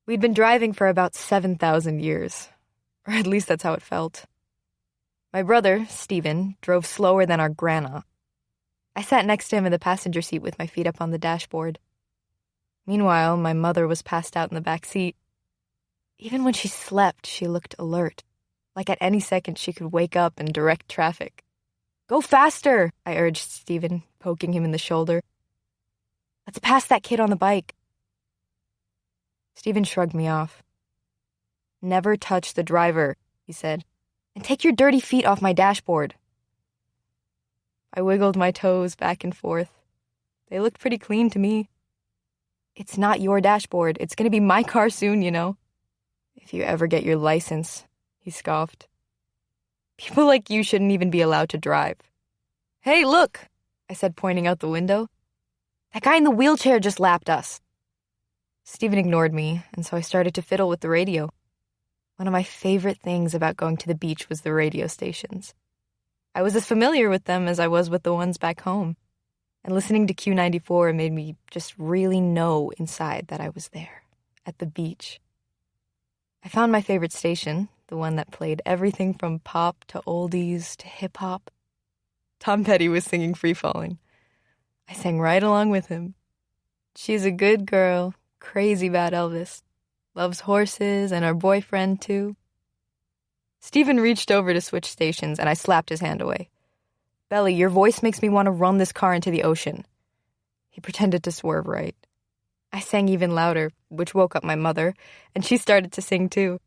We'd been driving for about 7,000 years, or at least that's how it felt. My brother, Stephen, drove slower than our grandma. I sat next to him in the passenger seat with my feet up on the dashboard. Meanwhile, my mother was passed out in the back seat. Even when she slept, she looked alert, like at any second she could wake up and direct traffic. "Go faster," I urged Stephen, poking him in the shoulder. "Let's pass that kid on the bike." Stephen shrugged me off. "Never touch the driver," he said, "and take your dirty feet off my dashboard." I wiggled my toes back and forth. They looked pretty clean to me. "It's not your dashboard. It's going to be my car soon, you know." "If you ever get your license," he scoffed. "People like you shouldn't even be allowed to drive." "Hey, look," I said, pointing out the window. "That guy in the wheelchair just lapped us." Stephen ignored me, and so I started to fiddle with the radio. One of my favorite things about going to the beach was the radio stations. I was as familiar with them as I was with the ones back home, and listening to Q94 made me just really know inside that I was there, at the beach. I found my favorite station, the one that played everything from pop to oldies to hip-hop. Tom Petty was singing Free Fallin'. I sang right along with him. "She's a good girl, crazy about Elvis. Loves horses and her boyfriend, too." Stephen reached over to switch stations, and I slapped his hand away. "Belly, your voice makes me want to run this car into the ocean." He pretended to swerve right. I sang even louder, which woke up my mother, and she started to sing, too.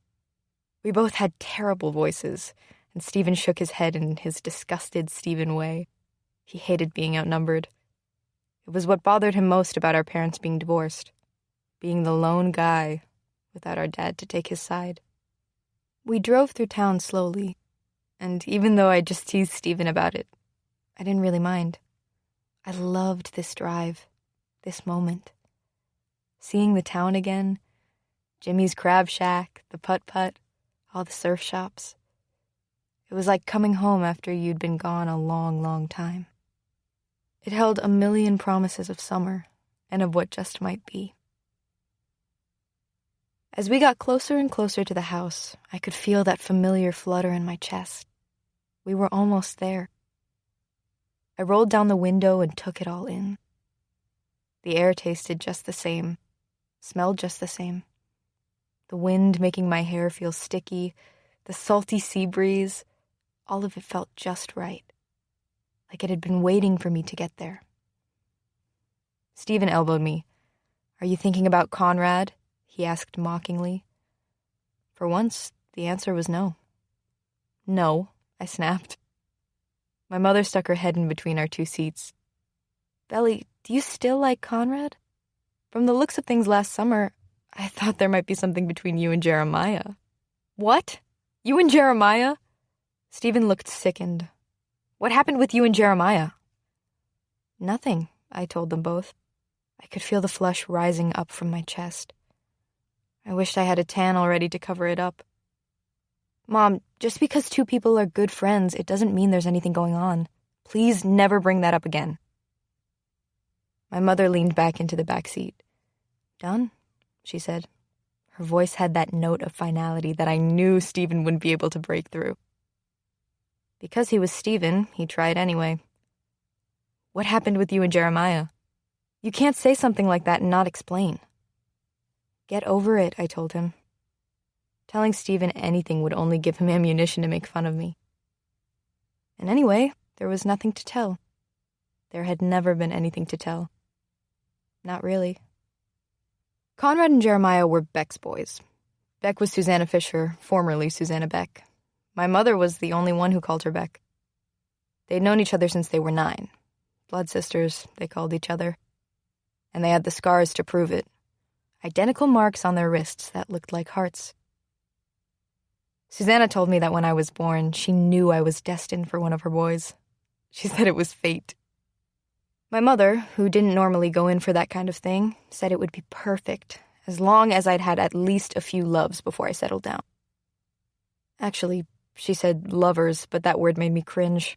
We both had terrible voices, and Stephen shook his head in his disgusted Stephen way. He hated being outnumbered. It was what bothered him most about our parents being divorced, being the lone guy without our dad to take his side. We drove through town slowly, and even though I just teased Stephen about it, I didn't really mind. I loved this drive, this moment. Seeing the town again, Jimmy's Crab Shack, the putt-putt, all the surf shops. It was like coming home after you'd been gone a long, long time. It held a million promises of summer and of what just might be. As we got closer and closer to the house, I could feel that familiar flutter in my chest. We were almost there. I rolled down the window and took it all in. The air tasted just the same, smelled just the same. The wind making my hair feel sticky, the salty sea breeze, all of it felt just right, like it had been waiting for me to get there. Stephen elbowed me. "Are you thinking about Conrad?" he asked mockingly. For once, the answer was no. "No," I snapped. My mother stuck her head in between our two seats. "Belly, do you still like Conrad? From the looks of things last summer, I thought there might be something between you and Jeremiah." "What? You and Jeremiah?" Stephen looked sickened. "What happened with you and Jeremiah?" "Nothing," I told them both. I could feel the flush rising up from my chest. I wished I had a tan already to cover it up. "Mom, just because two people are good friends, it doesn't mean there's anything going on. Please never bring that up again." My mother leaned back into the back seat. "Done?" she said. Her voice had that note of finality that I knew Stephen wouldn't be able to break through. Because he was Stephen, he tried anyway. "What happened with you and Jeremiah? You can't say something like that and not explain." "Get over it," I told him. Telling Stephen anything would only give him ammunition to make fun of me. And anyway, there was nothing to tell. There had never been anything to tell. Not really. Conrad and Jeremiah were Beck's boys. Beck was Susannah Fisher, formerly Susannah Beck. My mother was the only one who called her Beck. They'd known each other since they were 9. Blood sisters, they called each other. And they had the scars to prove it. Identical marks on their wrists that looked like hearts. Susannah told me that when I was born, she knew I was destined for one of her boys. She said it was fate. My mother, who didn't normally go in for that kind of thing, said it would be perfect, as long as I'd had at least a few loves before I settled down. Actually, she said lovers, but that word made me cringe.